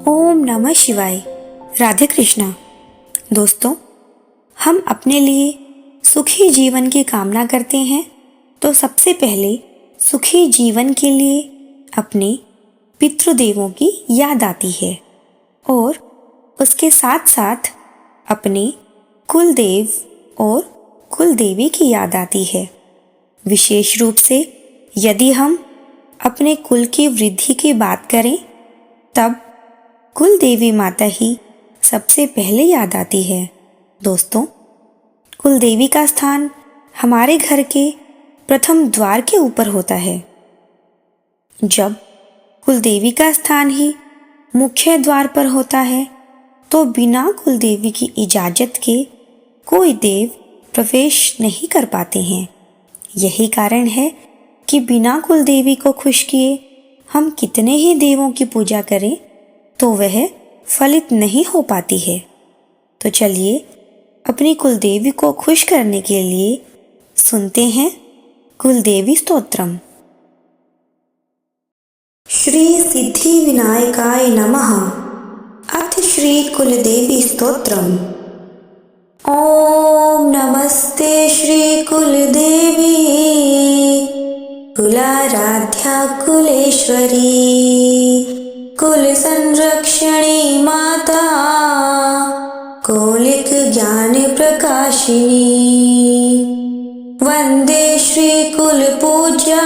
ओम नमः शिवाय। राधे कृष्णा। दोस्तों, हम अपने लिए सुखी जीवन की कामना करते हैं तो सबसे पहले सुखी जीवन के लिए अपने पितृदेवों की याद आती है और उसके साथ साथ अपने कुलदेव और कुलदेवी की याद आती है। विशेष रूप से यदि हम अपने कुल की वृद्धि की बात करें तब कुल देवी माता ही सबसे पहले याद आती है। दोस्तों, कुल देवी का स्थान हमारे घर के प्रथम द्वार के ऊपर होता है। जब कुल देवी का स्थान ही मुख्य द्वार पर होता है तो बिना कुल देवी की इजाजत के कोई देव प्रवेश नहीं कर पाते हैं। यही कारण है कि बिना कुल देवी को खुश किए हम कितने ही देवों की पूजा करें तो वह फलित नहीं हो पाती है। तो चलिए अपनी कुलदेवी को खुश करने के लिए सुनते हैं कुलदेवी स्तोत्रम। श्री सिद्धि विनायकाय नमः। अथ श्री कुलदेवी स्तोत्रम। ओम नमस्ते श्री कुलदेवी कुलाराध्या कुलेश्वरी कुल संरक्षणी माता कौलिक ज्ञान प्रकाशिनी वंदे श्री कुल पूज्या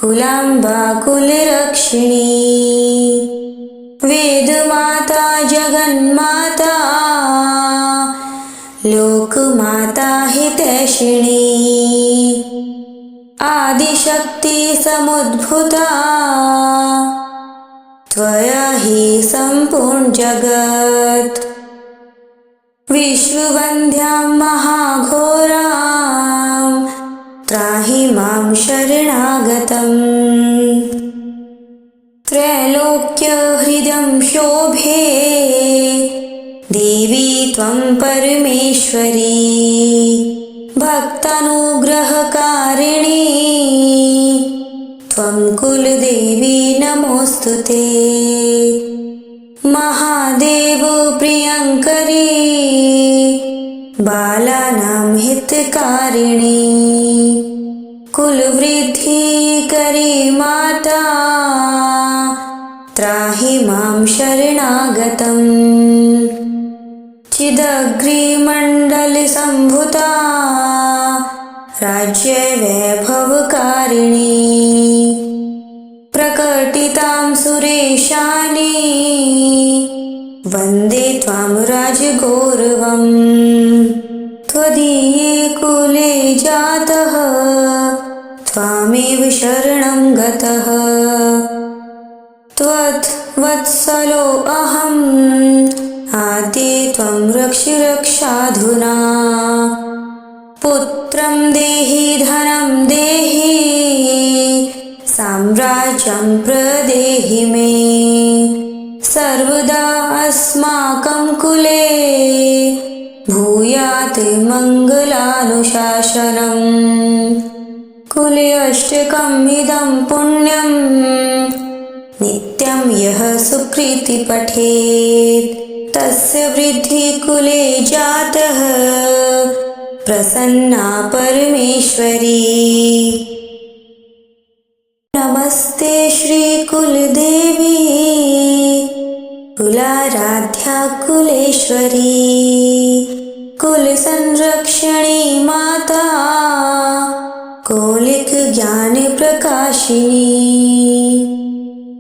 कुलांबा कुल रक्षिणी वेद माता जगन माता लोक माता हितैषिणी आदिशक्ति समुद्भूता त्वया हि संपूर्ण जगत् विश्ववन्द्यां महाघोरां त्राहि मां शरणागतम् त्रैलोक्य हृदयं शोभे देवी त्वं परमेश्वरी भक्तानुग्रहकारिणी त्वं कुलदेवी नमोस्तुते महादेव प्रियंकरी बालानां हितकारिणी कुलवृद्धि करी माता त्राहि मां शरणागतम् चिदग्रिमण्डल संभुता राज्य वैभवकारिणी प्रकटितां सुरेशानी वन्दे त्वां राजगौरवम् त्वदीये कुले जातः त्वामेव शरणं गतः त्वद्वत्सलो अहम् आद्ये त्वं रक्ष रक्षाधुना पुत्रं देहि धनं देहि साम्राज्यं प्रदेहि मे सर्वदा अस्माकं कुले भूयात् मङ्गलानुशासनम् कुले अष्टकम् इदं पुण्यं नित्यं यः सुकृति पठेत् तस्य वृद्धि कुले जातः प्रसन्ना परमेश्वरी। नमस्ते श्री कुलदेवी कुलाराध्या कुलेश्वरी कुल संरक्षणी माता कौलिक ज्ञान प्रकाशिनी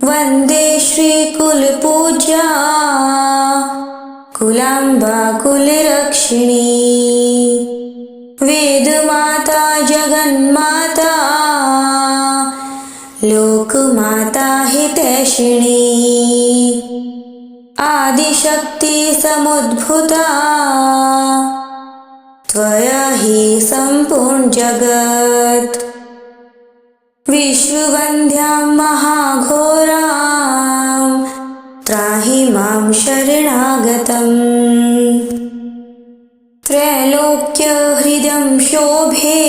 वंदे श्री कुल पूज्या कुलांबा कुल रक्षिणी वेद माता जगन माता लोक माता हितैषिणी आदिशक्ति समुद्भूता त्वया हि संपूर्ण जगत् विश्ववन्द्यां महाघोरां त्राहि मां शरणागतम् त्रैलोक्य हृदयं शोभे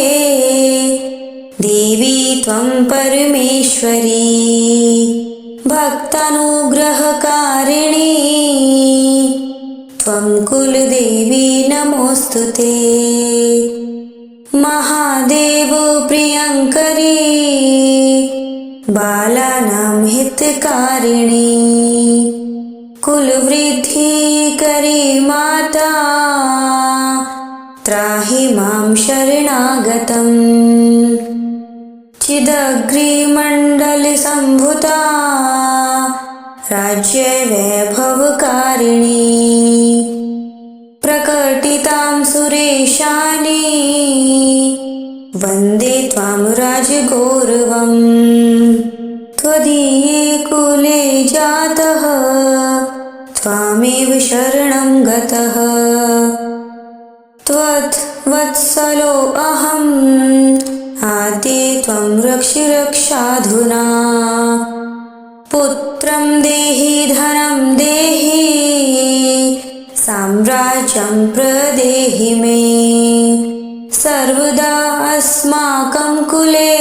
देवी त्वं परमेश्वरी भक्तानुग्रहकारिणी त्वं कुलदेवी नमोऽस्तुते। महादेव प्रियङ्करी बालानां हितकारिणी कुलवृद्धिकरी माता त्राहि मां शरणागतम्। चिदग्रिमण्डलसम्भूता राज्यवैभवकारिणी प्रकटितां सुरेशानी वन्दे त्वां राजगौरवम्। त्वदीये कुले जातः त्वामेव शरणं गतः। त्वद्वत्सलो अहम् आद्ये त्वं रक्ष रक्षाधुना। पुत्रं देहि धनं देहि साम्राज्यं प्रदेहि मे। सर्वदा अस्माकं कुले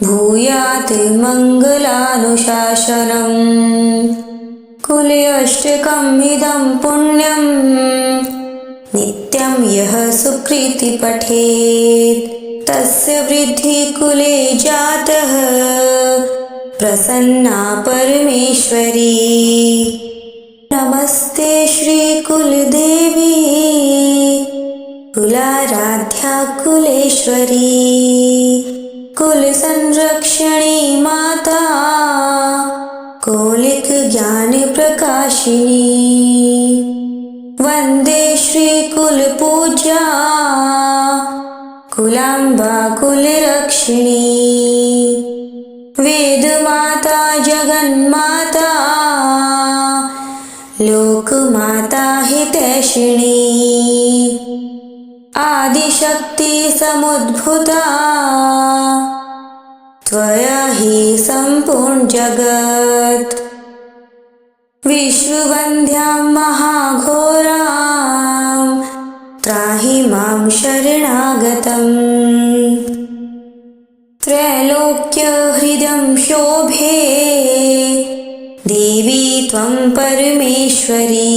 भूयात् मङ्गलानुशासनम्। कुले अष्टकम् इदं पुण्यं नित्यं यः सुकृति पठेत् तस्य वृद्धि कुले जातः प्रसन्ना परमेश्वरी। नमस्ते श्री कुलदेवी कुलाराध्या कुलेश्वरी कुल संरक्षणी माता कौलिक ज्ञान प्रकाशिनी। वंदे श्री कुल पूज्या कुलांबा कुलरक्षिणी। वेद माता जगन्माता लोकमाता हितैषिणी। आदिशक्ति समुद्भूता त्वया हि सम्पूर्ण जगत्। विश्ववन्द्यां महाघोरां त्राहि मां शरणागतम्। त्रैलोक्यहृदं शोभे देवी त्वं परमेश्वरी।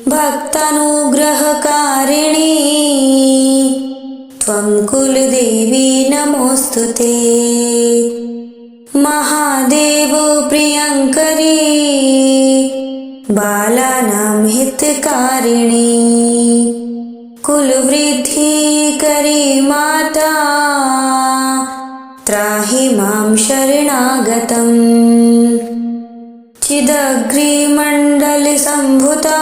भक्तानुग्रहकारिणी त्वं कुलदेवी नमोऽस्तुते। महादेव प्रियङ्करी बालानां हितकारिणी कुलवृद्धिकरी माता त्राहि मां शरणागतम्। चिदग्रिमण्डलसम्भूता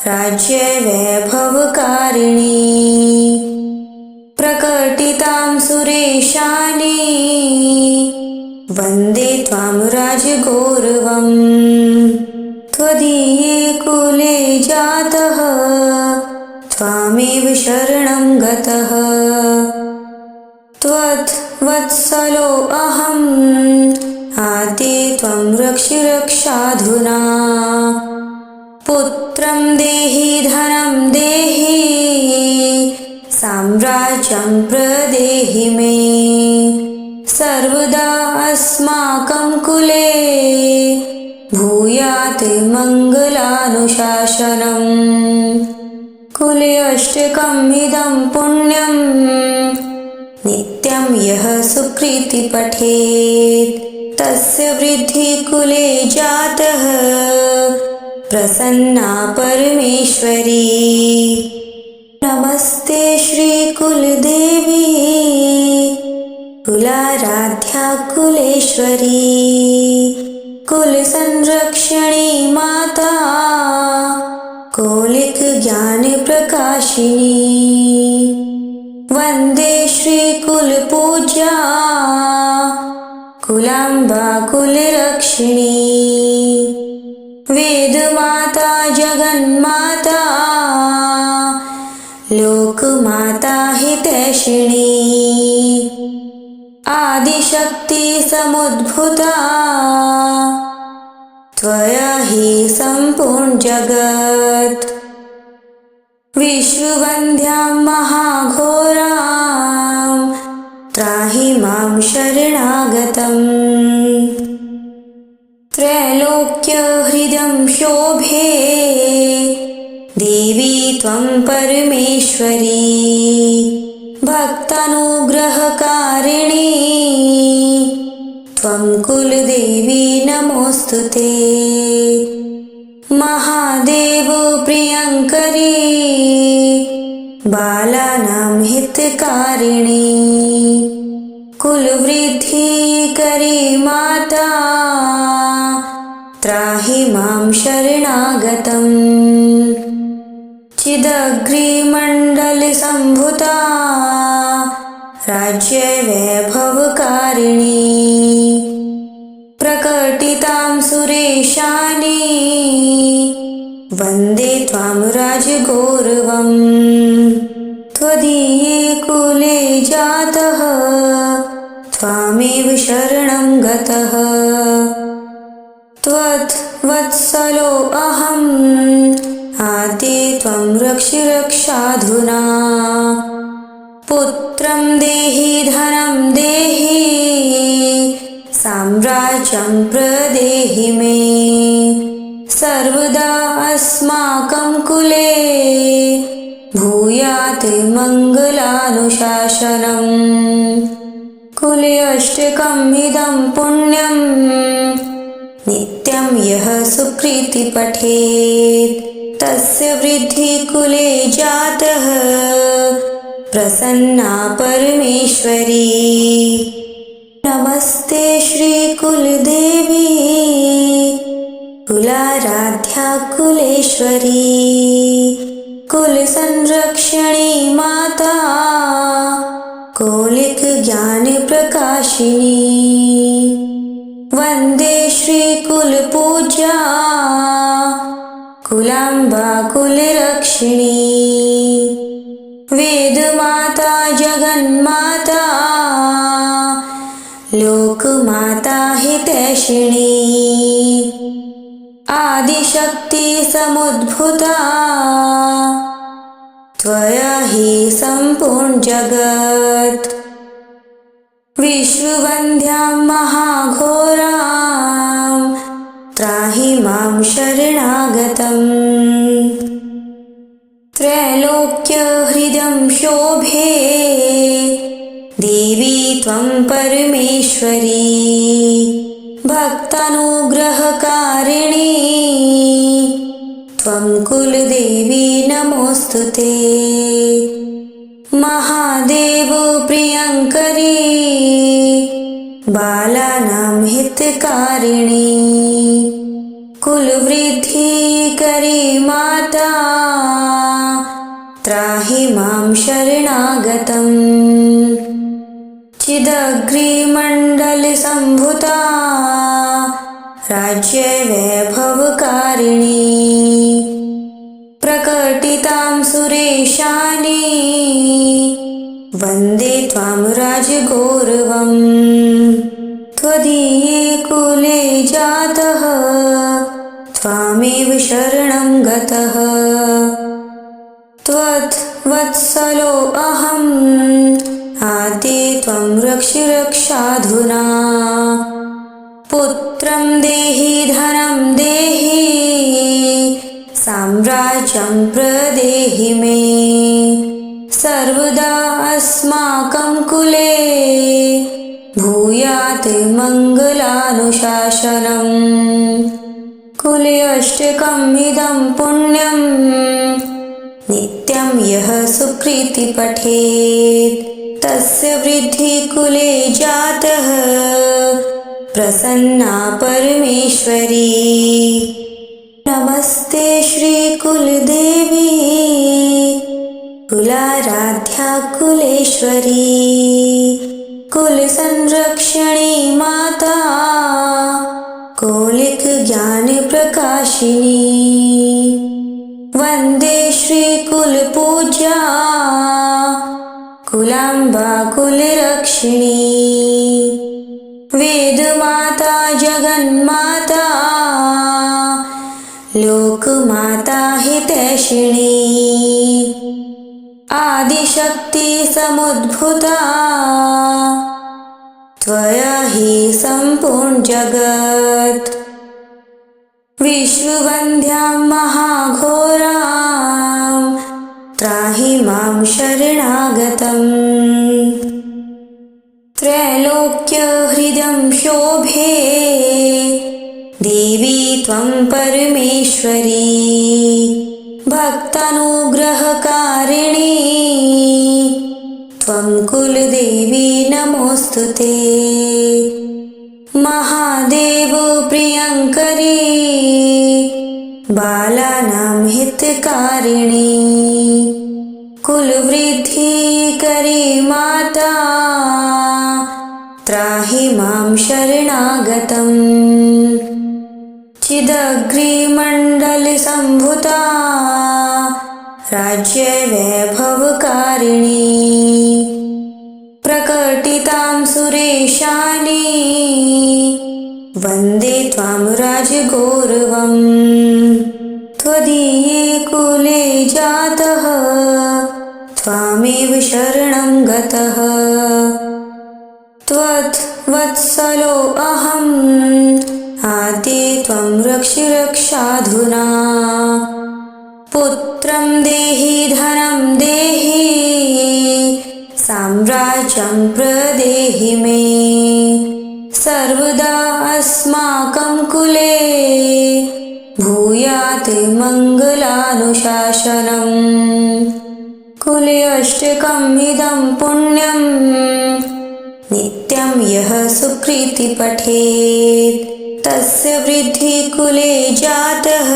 राज्यवैभवकारिणी प्रकटितां सुरेशानी वन्दे त्वां राजगौरवम्। त्वदीये कुले जातः त्वामेव शरणं गतः। त्वद्वत्सलो अहम् आद्ये त्वं रक्ष रक्षाधुना। पुत्रं देहि धनं देहि साम्राज्यं प्रदेहि मे। सर्वदा अस्माकं कुले भूयात् मङ्गलानुशासनम्। कुले अष्टकम् इदं पुण्यं नित्यं यः सुकृति पठेत् तस्य वृद्धि कुले जातः प्रसन्ना परमेश्वरी। नमस्ते श्री कुलदेवी कुलाराध्या कुलेश्वरी कुल संरक्षणी माता कौलिक ज्ञान प्रकाशिनी। वंदे श्री कुल पूज्या कुलांबा कुलरक्षिणी। वेद माता जगन्माता लोकमाता हितैषिणी। आदिशक्ति समुद्भूता त्वया हि सम्पूर्ण जगत्। विश्ववन्द्यां महाघोरां त्राहि मां शरणागतम्। त्रैलोक्यहृदं शोभे देवी त्वं परमेश्वरी भक्तानुग्रहकारिणी त्वं कुलदेवी नमोऽस्तुते। महादेव प्रियङ्करी बालानां हितकारिणी कुलवृद्धिकरी माता त्राहि मां शरणागतम्। चिदग्निमण्डलसम्भूता राज्यवैभवकारिणी प्रकटितां सुरेशानी वन्दे त्वां राजगौरवम्। त्वदीये कुले जातः त्वामेव शरणं गतः त्वद्वत्सलो अहम् आद्ये त्वं रक्ष रक्षाधुना। पुत्रं देहि धनं देहि साम्राज्यं प्रदेहि मे सर्वदा अस्माकं कुले भूयात् मङ्गलानुशासनम्। कुले अष्टकम् इदं पुण्यं नित्यं यः सुकृति पठेत् तस्य वृद्धि कुले जातः प्रसन्ना परमेश्वरी। नमस्ते श्रीकुलदेवी कुलाराध्या कुलेश्वरी कुलसंरक्षणी माता कौलिक ज्ञान प्रकाशिनी। वन्दे श्रीकुलपूज्या कुलाम्बा कुलरक्षिणी वेदमाता जगन्माता लोकमाता हितैषिणी आदिशक्ति समुद्भूता त्वया हि सम्पूर्ण जगत्। विश्ववन्द्यां महाघोरां त्राहि मां शरणागतम्। त्रैलोक्यहृदं शोभे देवी त्वं परमेश्वरी भक्तानुग्रहकारिणी त्वं कुलदेवी नमोऽस्तुते। महादेव प्रियङ्करी बालानां हितकारिणी कुलवृद्धिकरी माता त्राहि मां शरणागतम्। चिदग्निमण्डलसम्भूता राज्यवैभवकारिणी प्रकटितां सुरेशानी वन्दे त्वां राजगौरवम्। त्वदीये कुले जातः त्वामेव शरणं गतः त्वद्वत्सलो अहम् आद्ये त्वं रक्ष रक्षाधुना। पुत्रं देहि धनं देहि साम्राज्यं प्रदेहि मे सर्वदा अस्माकं कुले भूयात् मङ्गलानुशासनम्। कुले अष्टकम् इदं पुण्यं नित्यं यः सुकृति पठेत् तस्य वृद्धि कुले जातः प्रसन्ना परमेश्वरी। नमस्ते श्रीकुलदेवी कुलाराध्या कुलेश्वरी कुलसंरक्षणी माता कौलिक ज्ञान प्रकाशिनी। वन्दे श्रीकुलपूज्या कुलाम्बा कुलरक्षिणी वेदमाता जगन्माता लोकमाता हितैषिणी आदिशक्ति समुद्भूता त्वया हि सम्पूर्ण जगत्। विश्ववन्द्यां महाघोरां त्राहि मां शरणागतम्। त्रैलोक्यहृदं शोभे देवी त्वं परमेश्वरी, भक्तानुग्रहकारिणी त्वं कुलदेवी नमोऽस्तुते। महादेव प्रियङ्करी बालानां हितकारिणी, कुलवृद्धिकरी माता त्राहि मां शरणागतम्। चिदग्निमण्डलसम्भूता राज्यवैभवकारिणी, प्रकटितां सुरेशानी वन्दे त्वां राजगौरवम्। त्वदीये कुले जातः त्वामेव शरणं गतः, त्वद्वत्सलो अहम् आद्ये त्वं रक्ष रक्षाधुना। पुत्रं देहि धनं देहि साम्राज्यं प्रदेहि मे, सर्वदा अस्माकं कुले भूयात् मङ्गलानुशासनम्। कुले अष्टकम् इदं पुण्यं नित्यं यः सुकृति पठेत्, तस्य वृद्धि कुले जातः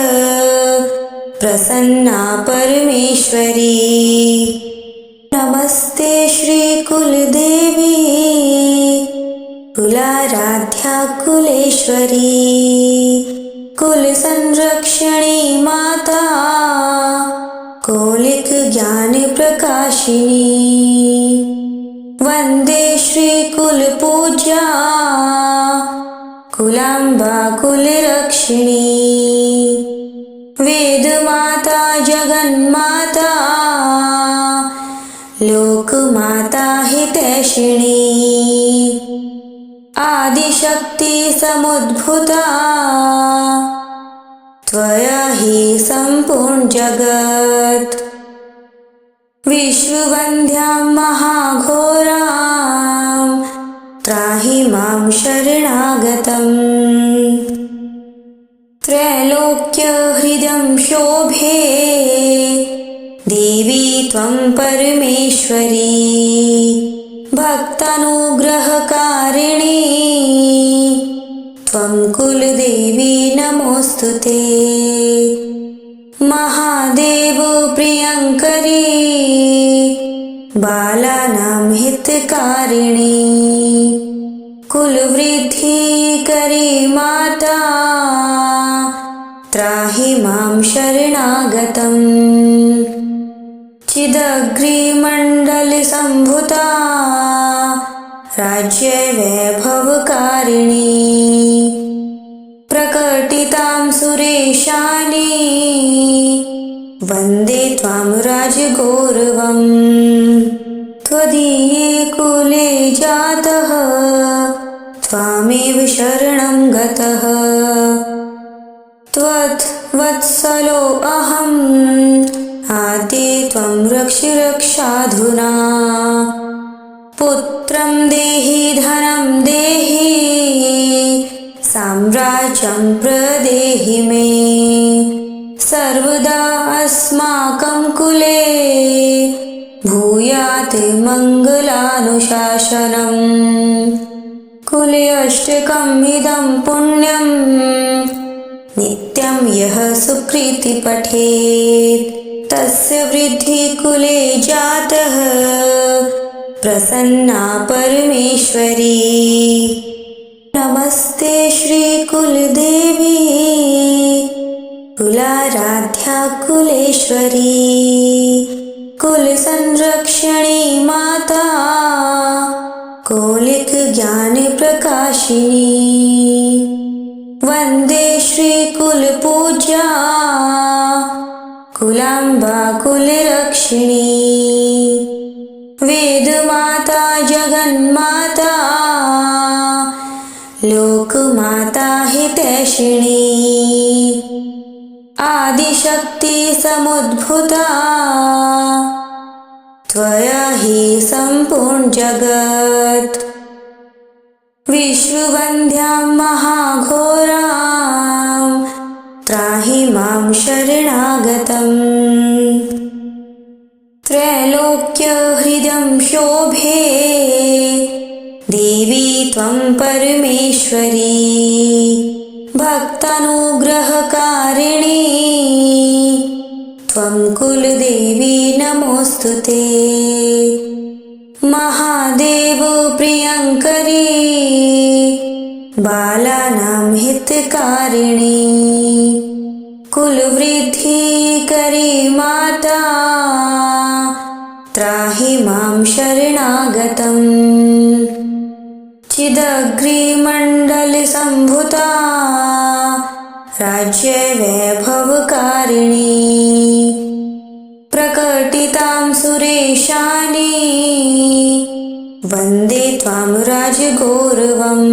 प्रसन्ना परमेश्वरी। नमस्ते श्रीकुलदेवी कुलाराध्या कुलेश्वरी, कुलसंरक्षणी माता कौलिक ज्ञान प्रकाशिनी। वन्दे श्रीकुलपूज्या कुलाम्बा कुलरक्षिणी, वेदमाता जगन्माता लोकमाता हितैषिणी, आदिशक्ति समुद्भूता त्वया हि सम्पूर्ण जगत्। विश्ववन्द्यां महाघोरां त्राहि मां शरणागतम्। त्रैलोक्यहृदं शोभे देवी त्वं परमेश्वरी, भक्तानुग्रहकारिणी त्वं कुलदेवी नमोऽस्तुते। महादेव प्रियङ्करी बालानां हितकारिणी, कुलवृद्धिकरी माता त्राहि मां शरणागतम्। चिदग्निमण्डलसम्भूता राज्यवैभवकारिणी, प्रकटितां सुरेशानी वन्दे त्वां राजगौरवम्। त्वदीये कुले जातः त्वामेव शरणं गतः, त्वद्वत्सलो अहम् आद्ये त्वं रक्ष रक्षाधुना। पुत्रं देहि धनं देहि साम्राज्यं प्रदेहि मे, सर्वदा अस्माकं कुले भूयात् मङ्गलानुशासनम्। कुले अष्टकम् इदं पुण्यं नित्यं यः सुकृति पठेत्, तस्य वृद्धि कुले जातः प्रसन्ना परमेश्वरी। नमस्ते श्रीकुलदेवी कुलाराध्या कुलेश्वरी, कुलसंरक्षणी माता कौलिक ज्ञान प्रकाशिनी। वन्दे श्रीकुलपूज्या कुलाम्बा कुलरक्षिणी, वेदमाता जगन्माता लोकमाता हितैषिणी आदिशक्ति समुद्भूता त्वया हि सम्पूर्ण जगत् विश्ववन्द्यां महाघोरां त्राहि मां शरणागतम् त्रैलोक्यहृदं शोभे देवी त्वं परमेश्वरी भक्तानुग्रहकारिणी त्वं कुलदेवी नमोऽस्तुते महादेव प्रियङ्करी बालानां हितकारिणी कुलवृद्धिकरी माता त्राहि मां शरणागतम् चिदग्निमण्डलसम्भूता राज्यवैभवकारिणी प्रकटितां सुरेशानी वन्दे त्वां राजगौरवम्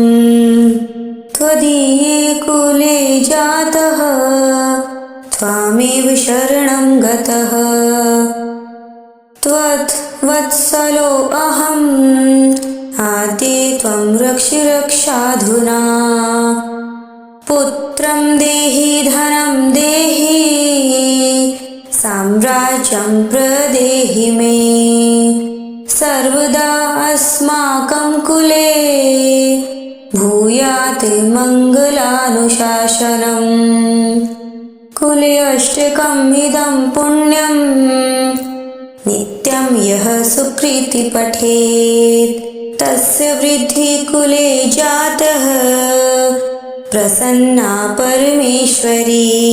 त्वदीये कुले जातः त्वामेव शरणं गतः त्वत्वत्सलो अहम् आद्ये त्वं रक्ष रक्षाधुना पुत्रं देहि धनं देहि साम्राज्यं प्रदेहि मे सर्वदा अस्माकं कुले भूयात् मङ्गलानुशासनम् कुले अष्टकम् इदं पुण्यं नित्यं यः सुकृति पठेत् तस्य वृद्धि कुले जातः प्रसन्ना परमेश्वरी।